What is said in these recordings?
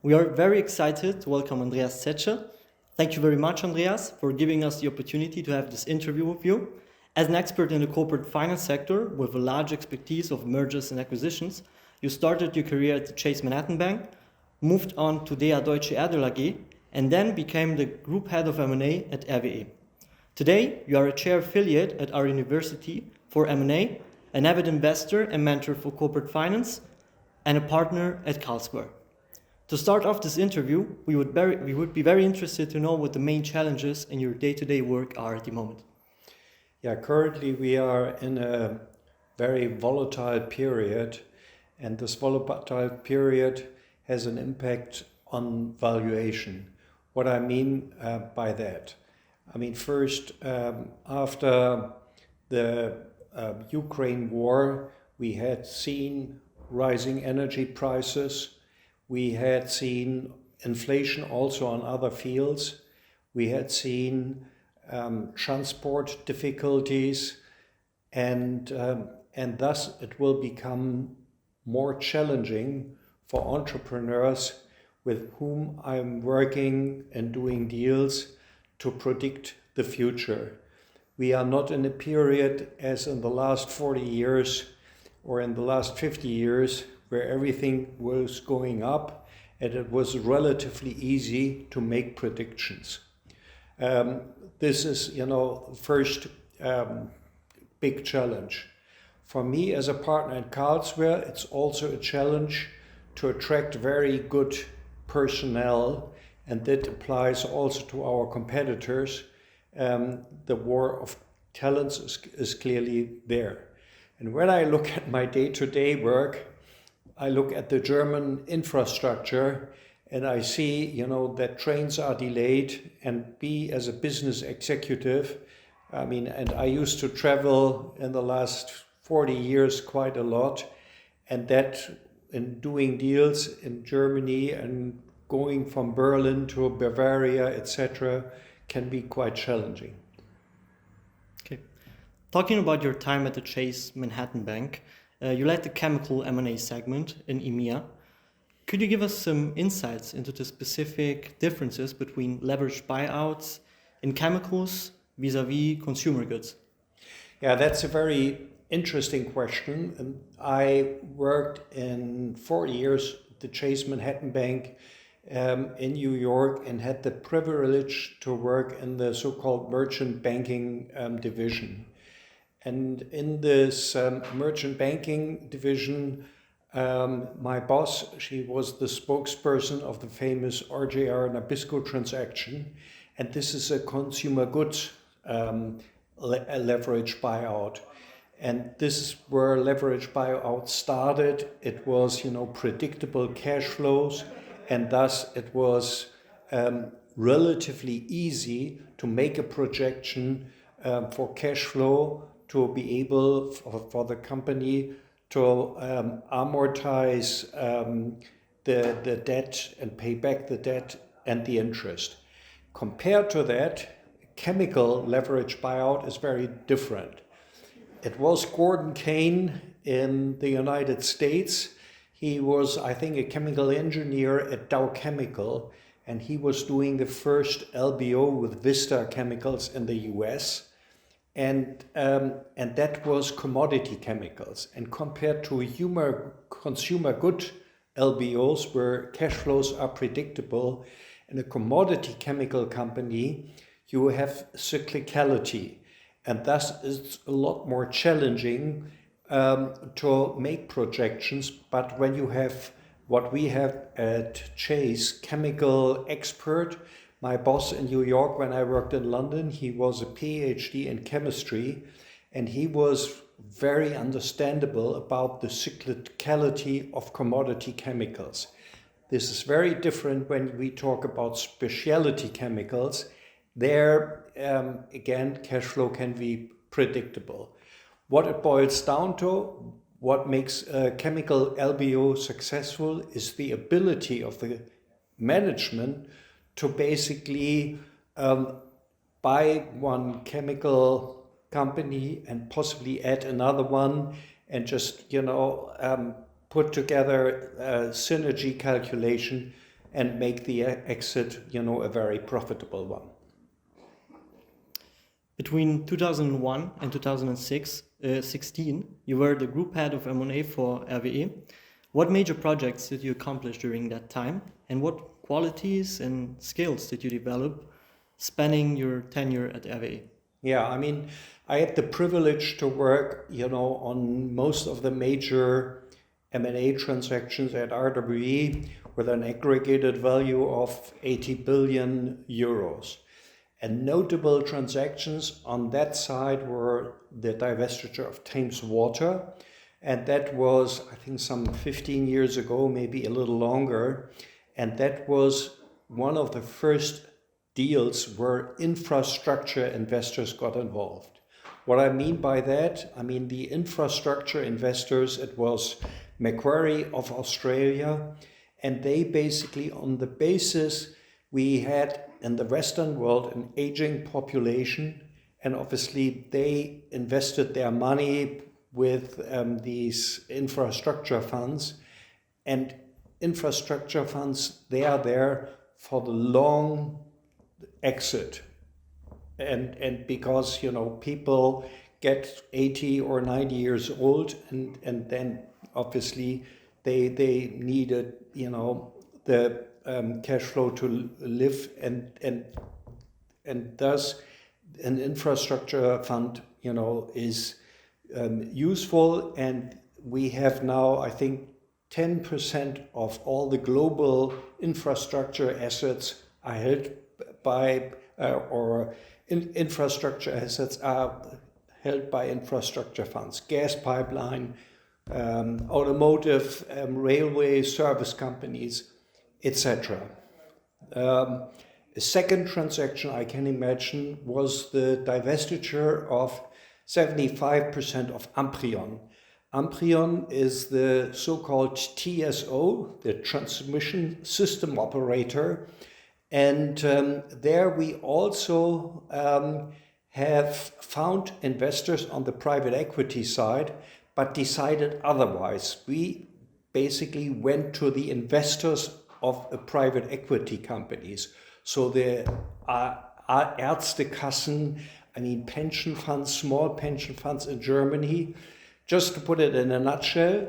We are very excited to welcome Andreas Zetzsche. Thank you very much, Andreas, for giving us the opportunity to have this interview with you. As an expert in the corporate finance sector with a large expertise of mergers and acquisitions, you started your career at the Chase Manhattan Bank, moved on to der Deutsche Erdöl AG, and then became the group head of M&A at RWE. Today, you are a chair affiliate at our university for M&A, an avid investor and mentor for corporate finance, and a partner at Carlsquare. To start off this interview, we would be very interested to know what the main challenges in your day-to-day work are at the moment. Yeah, currently we are in a very volatile period, and this volatile period has an impact on valuation. What I mean by that? First, after the Ukraine war, we had seen rising energy prices. We had seen inflation also on other fields. We had seen transport difficulties, and thus it will become more challenging for entrepreneurs with whom I'm working and doing deals to predict the future. We are not in a period as in the last 40 years or in the last 50 years where everything was going up and it was relatively easy to make predictions. This is, first big challenge. For me as a partner at Carlsquare, it's also a challenge to attract very good personnel, and that applies also to our competitors. The war of talents is clearly there. And when I look at my day-to-day work, I look at the German infrastructure and I see, that trains are delayed, and as a business executive, and I used to travel in the last 40 years quite a lot, and that in doing deals in Germany and going from Berlin to Bavaria, etc., can be quite challenging. Okay. Talking about your time at the Chase Manhattan Bank, you led the chemical M&A segment in EMEA. Could you give us some insights into the specific differences between leveraged buyouts in chemicals vis-a-vis consumer goods? Yeah, that's a very interesting question. And I worked in 4 years at the Chase Manhattan Bank in New York and had the privilege to work in the so-called merchant banking division. And in this merchant banking division, my boss, she was the spokesperson of the famous RJR Nabisco transaction. And this is a consumer goods leverage buyout. And this is where leverage buyout started. It was, predictable cash flows. And thus it was relatively easy to make a projection for cash flow to be able for the company to amortize the debt and pay back the debt and the interest. Compared to that, chemical leverage buyout is very different. It was Gordon Kane in the United States. He was, I think, a chemical engineer at Dow Chemical, and he was doing the first LBO with Vista Chemicals in the US. And that was commodity chemicals. And compared to consumer good LBOs, where cash flows are predictable, in a commodity chemical company, you have cyclicality. And thus it's a lot more challenging to make projections. But when you have what we have at Chase, chemical expert, my boss in New York, when I worked in London, he was a PhD in chemistry, and he was very understandable about the cyclicality of commodity chemicals. This is very different when we talk about specialty chemicals. There, again, cash flow can be predictable. What it boils down to, what makes a chemical LBO successful, is the ability of the management to basically buy one chemical company and possibly add another one and just, put together a synergy calculation and make the exit, a very profitable one. Between 2001 and 2016, you were the group head of M&A for RWE. What major projects did you accomplish during that time, and what qualities and skills did you develop spanning your tenure at RWE? Yeah, I had the privilege to work, on most of the major M&A transactions at RWE with an aggregated value of 80 billion euros. And notable transactions on that side were the divestiture of Thames Water, and that was, I think, some 15 years ago, maybe a little longer, and that was one of the first deals where infrastructure investors got involved. What I mean by that, the infrastructure investors, it was Macquarie of Australia, and they basically, on the basis we had in the Western world an aging population, and obviously they invested their money with these infrastructure funds, and infrastructure funds, they are there for the long exit, and because people get 80 or 90 years old, and then obviously they needed the cash flow to live, and thus an infrastructure fund is useful. And we have now, I think, 10% of all the global infrastructure assets are held by infrastructure assets are held by infrastructure funds, gas pipeline, automotive, railway service companies, etc. A second transaction I can imagine was the divestiture of 75% of Amprion. Amprion is the so-called TSO, the transmission system operator, and there we also have found investors on the private equity side, but decided otherwise. We basically went to the investors of private equity companies. So there are Ärztekassen, pension funds, small pension funds in Germany. Just to put it in a nutshell,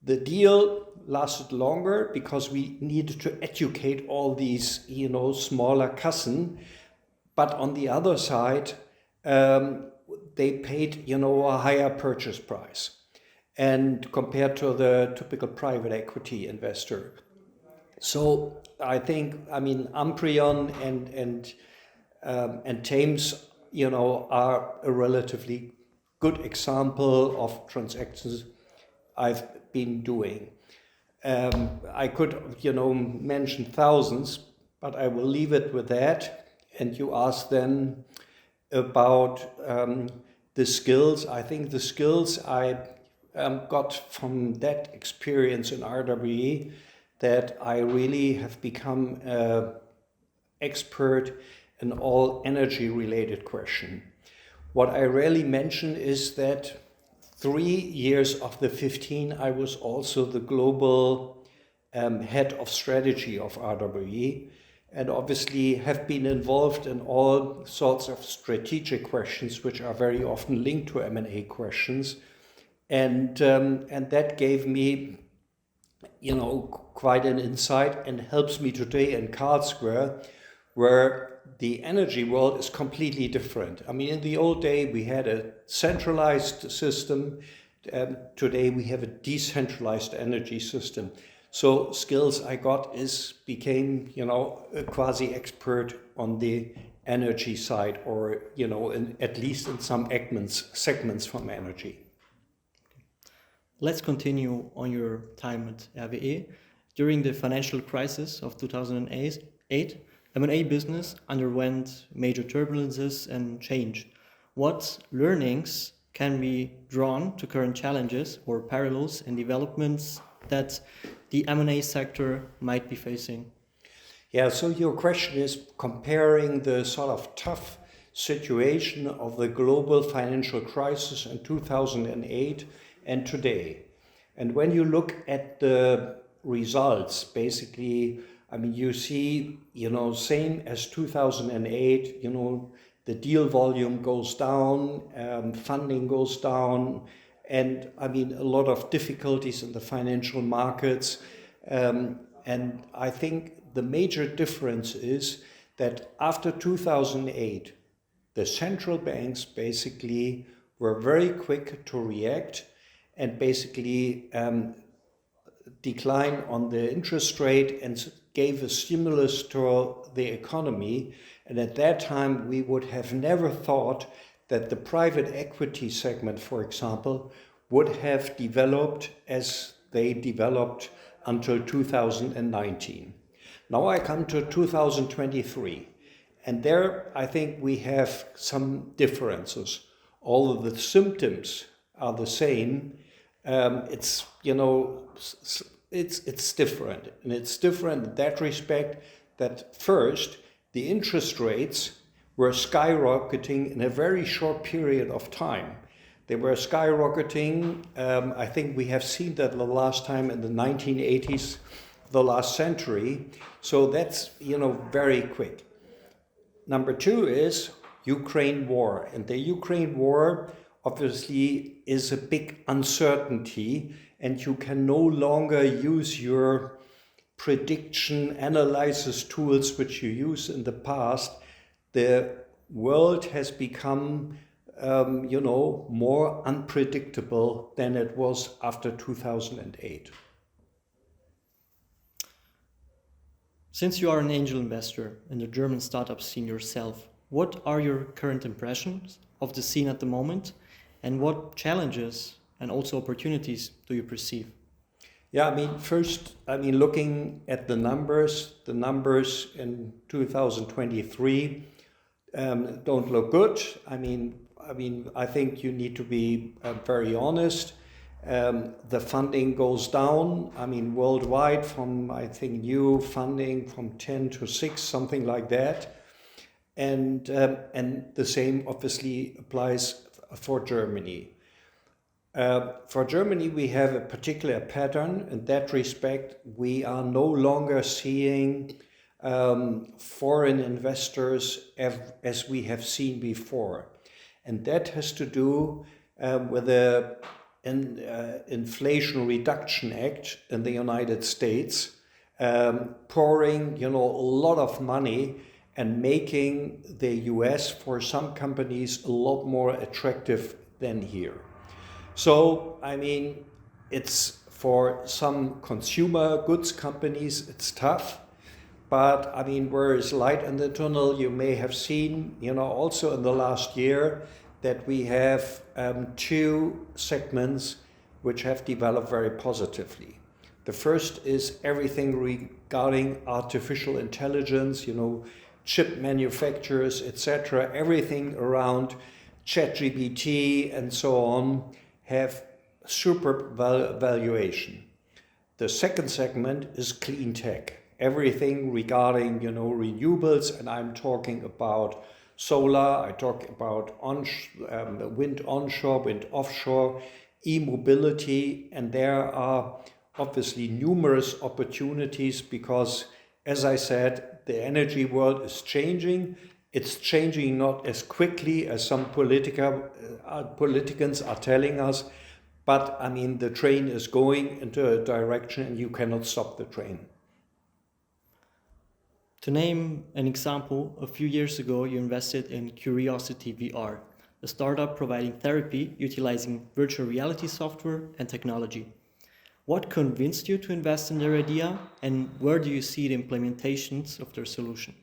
the deal lasted longer because we needed to educate all these, smaller Kassen. But on the other side, they paid, a higher purchase price, and compared to the typical private equity investor. So I think, Amprion and Thames, are a relatively good example of transactions I've been doing. I could, mention thousands, but I will leave it with that. And you asked then about the skills. I think the skills I got from that experience in RWE, that I really have become an expert in all energy-related questions. What I rarely mention is that 3 years of the 15, I was also the global head of strategy of RWE, and obviously have been involved in all sorts of strategic questions, which are very often linked to M&A questions. And that gave me, quite an insight, and helps me today in Carlsquare, where the energy world is completely different. In the old day, we had a centralized system. Today, we have a decentralized energy system. So skills I got became, a quasi-expert on the energy side, or, at least in some segments from energy. Let's continue on your time at RWE. During the financial crisis of 2008, M&A business underwent major turbulences and change. What learnings can be drawn to current challenges or parallels and developments that the M&A sector might be facing? Yeah, so your question is comparing the sort of tough situation of the global financial crisis in 2008 and today. And when you look at the results, basically, I mean, you see, same as 2008, the deal volume goes down, funding goes down, and I mean, a lot of difficulties in the financial markets. And I think the major difference is that after 2008, the central banks basically were very quick to react and basically decline on the interest rate and gave a stimulus to the economy. And at that time, we would have never thought that the private equity segment, for example, would have developed as they developed until 2019. Now I come to 2023, and there I think we have some differences. Although the symptoms are the same, it's different, and it's different in that respect that first the interest rates were skyrocketing in a very short period of time. They were skyrocketing. I think we have seen that the last time in the 1980s, the last century. So that's very quick. Number two is Ukraine war, and the Ukraine war obviously is a big uncertainty, and you can no longer use your prediction analysis tools which you used in the past. The world has become more unpredictable than it was after 2008. Since you are an angel investor in the German startup scene yourself, what are your current impressions of the scene at the moment, and what challenges and also opportunities do you perceive? Yeah, first, looking at the numbers in 2023 don't look good. I think you need to be very honest. The funding goes down. Worldwide from, I think, new funding from 10 to 6, something like that. And the same obviously applies for Germany. For Germany, we have a particular pattern. In that respect, we are no longer seeing foreign investors as we have seen before. And that has to do with the Inflation Reduction Act in the United States, pouring a lot of money and making the US for some companies a lot more attractive than here. So, it's for some consumer goods companies, it's tough. But, where is light in the tunnel? You may have seen, also in the last year that we have two segments which have developed very positively. The first is everything regarding artificial intelligence, chip manufacturers, etc. Everything around ChatGPT and so on have super valuation. The second segment is clean tech. Everything regarding, renewables, and I'm talking about solar, I talk about wind onshore, wind offshore, e-mobility, and there are obviously numerous opportunities because, as I said, the energy world is changing. It's changing not as quickly as some politicians are telling us, but the train is going into a direction and you cannot stop the train. To name an example, a few years ago you invested in Curiosity VR, a startup providing therapy utilizing virtual reality software and technology. What convinced you to invest in their idea, and where do you see the implementations of their solution?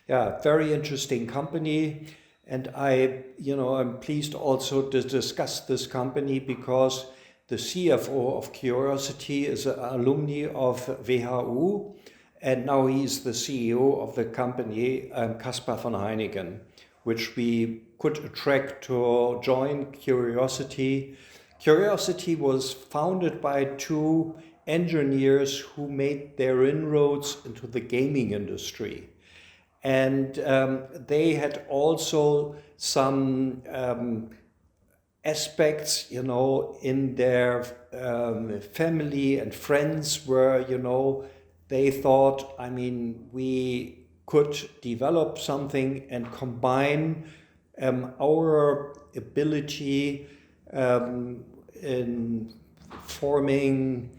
Yeah, very interesting company, and I'm pleased also to discuss this company because the CFO of Curiosity is an alumni of WHU, and now he's the CEO of the company, Caspar von Heinigen, which we could attract to join Curiosity. Curiosity was founded by two engineers who made their inroads into the gaming industry. And they had also some aspects, in their family and friends were, they thought, I mean, we could develop something and combine our ability in forming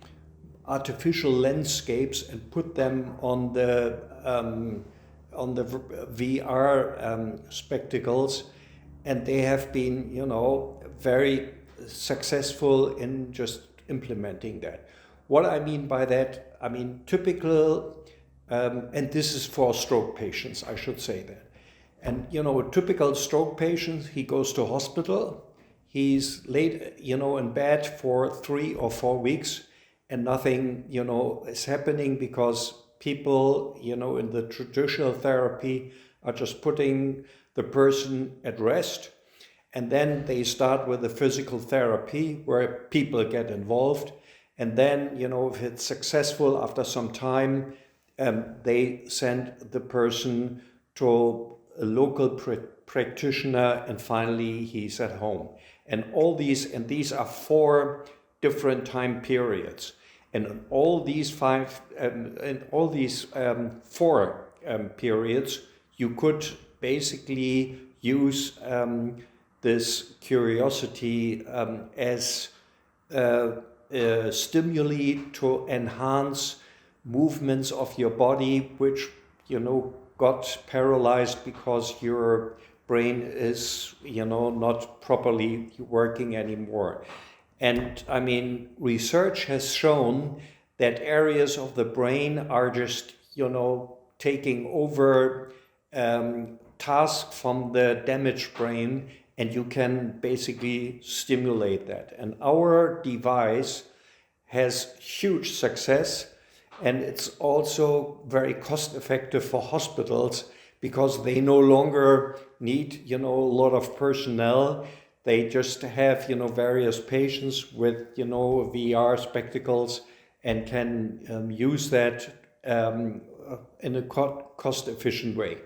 artificial landscapes and put them on the VR spectacles, and they have been, you know, very successful in just implementing that. What I mean by that, I mean typical, and this is for stroke patients, I should say that. And you know, a typical stroke patient, he goes to hospital, he's laid, you know, in bed for 3 or 4 weeks, and nothing, you know, is happening because people, you know, in the traditional therapy are just putting the person at rest. And then they start with the physical therapy where people get involved. And then, you know, if it's successful after some time, they send the person to a local practitioner, and finally he's at home. And these are 4 different time periods. And in all these 4 periods, you could basically use this curiosity as stimuli to enhance movements of your body, which, you know, got paralyzed because your brain is, you know, not properly working anymore. And I mean, research has shown that areas of the brain are just, you know, taking over tasks from the damaged brain, and you can basically stimulate that. And our device has huge success, and it's also very cost effective for hospitals because they no longer need, you know, a lot of personnel. They just have, you know, various patients with, you know, VR spectacles and can use that in a cost-efficient way.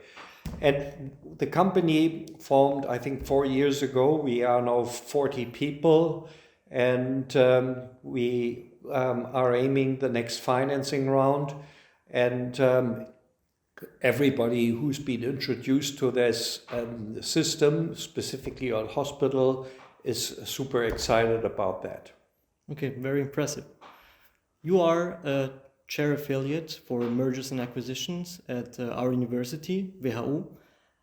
And the company formed, I think, 4 years ago. We are now 40 people, and we are aiming the next financing round. And everybody who's been introduced to this system, specifically on hospital, is super excited about that. Okay, very impressive. You are a chair affiliate for mergers and acquisitions at our university, WHU.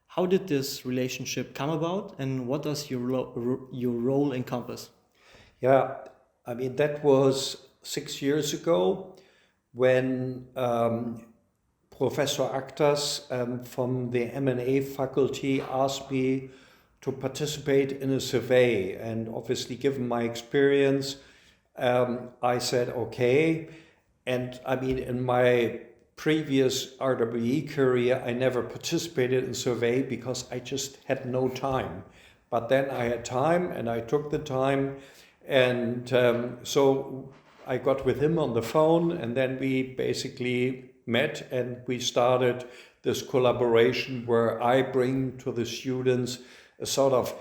How did this relationship come about, and what does your role encompass? Yeah, I mean, that was 6 years ago when Professor Actas from the M&A faculty asked me to participate in a survey. And obviously, given my experience, I said, okay. And I mean, in my previous RWE career, I never participated in survey because I just had no time. But then I had time, and I took the time. And so I got with him on the phone, and then we basically met, and we started this collaboration where I bring to the students a sort of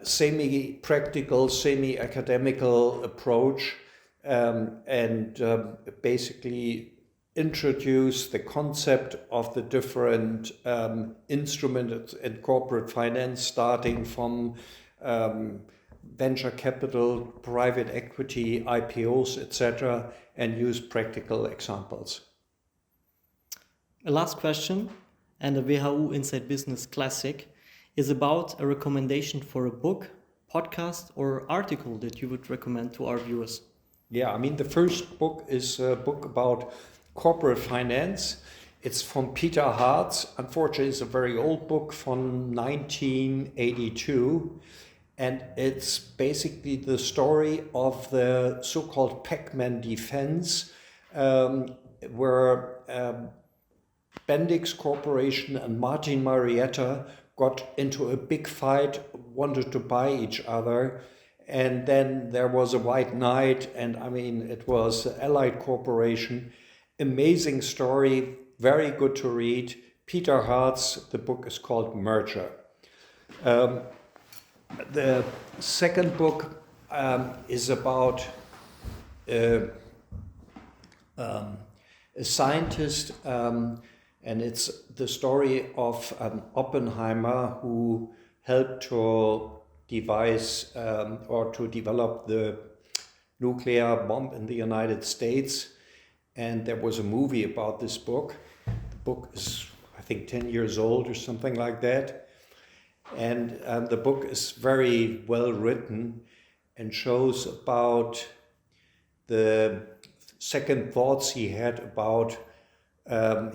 semi-practical, semi-academical approach, and basically introduce the concept of the different instruments in corporate finance, starting from venture capital, private equity, IPOs, etc., and use practical examples. A last question, and a WHU Inside Business classic, is about a recommendation for a book, podcast, or article that you would recommend to our viewers. Yeah, I mean, the first book is a book about corporate finance. It's from Peter Hartz. Unfortunately, it's a very old book from 1982. And it's basically the story of the so-called Pac-Man defense, where Bendix Corporation and Martin Marietta got into a big fight, wanted to buy each other. And then there was a white knight, and I mean, it was Allied Corporation. Amazing story, very good to read. Peter Hartz, the book is called Merger. The second book is about a scientist, and it's the story of Oppenheimer, who helped to devise or to develop the nuclear bomb in the United States. And there was a movie about this book. The book is, I think, 10 years old or something like that. And the book is very well written and shows about the second thoughts he had about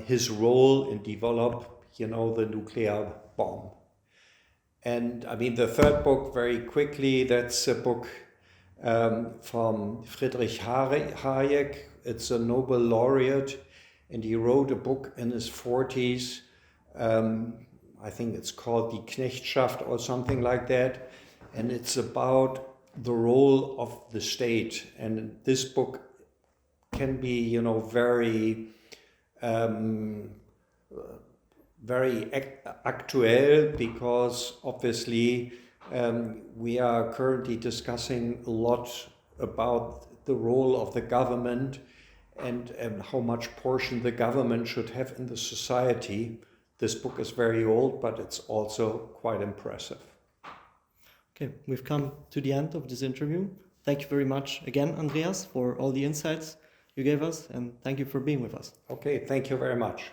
his role in develop, the nuclear bomb. And I mean, the third book, very quickly, that's a book from Friedrich Hayek. It's a Nobel laureate, and he wrote a book in his 40s. I think it's called Die Knechtschaft or something like that. And it's about the role of the state. And this book can be, very actual, because obviously we are currently discussing a lot about the role of the government and how much portion the government should have in the society. This book is very old, but it's also quite impressive. Okay, we've come to the end of this interview. Thank you very much again, Andreas, for all the insights you gave us, and thank you for being with us. Okay, thank you very much.